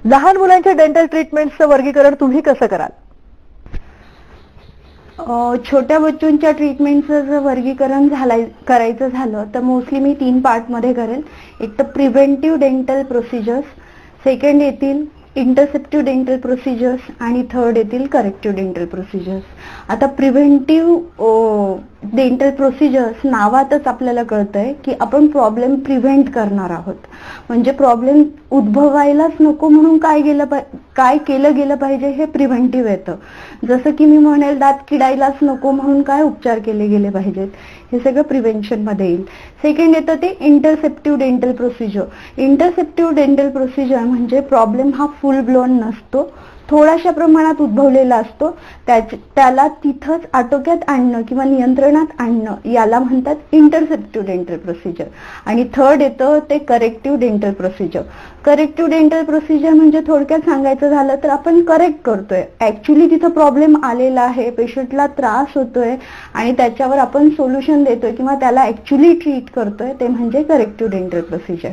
लहान मुलांच्या डेंटल ट्रीटमेंटचं वर्गीकरण तुम्ही कसं कराल? छोट्या बच्चूंच्या ट्रीटमेंटचं जर वर्गीकरण करायचं झालं तर मोस्टली मी 3 पार्टमध्ये करेल. एक तर प्रिव्हेंटिव्ह डेंटल प्रोसिजर्स, सेकंड येतील इंटरसेप्टिव्ह डेंटल प्रोसिजर्स आणि थर्ड येतील करेक्टिव्ह डेंटल प्रोसिजर्स. आता प्रिव्हेंटिव्ह डेंटल प्रोसिजर्स नावातच आपल्याला कळतंय की आपण प्रॉब्लेम प्रिव्हेंट करणार आहोत. म्हणजे प्रॉब्लेम उद्भवायलाच नको म्हणून काय केलं गेलं पाहिजे हे प्रिव्हेंटिव्ह येतं. जसं की मी म्हणेल दात किडायलाच नको म्हणून काय उपचार केले गेले पाहिजेत, हे सगळं प्रिव्हेंशन मध्ये येईल. सेकंड येतं ते इंटरसेप्टिव्ह डेंटल प्रोसिजर. इंटरसेप्टिव्ह डेंटल प्रोसिजर म्हणजे प्रॉब्लेम हा फुल ब्लोन नसतो, थोड्याशा प्रमाणात उद्भवलेला असतो, त्याला तिथंच आटोक्यात आणणं किंवा नियंत्रणात आणणं याला म्हणतात इंटरसेप्टिव्ह डेंटल प्रोसिजर. आणि थर्ड येतं ते corrective dental procedure. Corrective dental procedure म्हणजे थोडक्यात सांगायचं झालं तर आपण करेक्ट करतोय, ऍक्च्युली तिथं प्रॉब्लेम आलेला आहे, पेशंटला त्रास होतोय आणि त्याच्यावर आपण सोल्युशन देतोय किंवा त्याला ऍक्च्युली ट्रीट करतोय, ते म्हणजे करेक्टिव्ह डेंटल प्रोसिजर.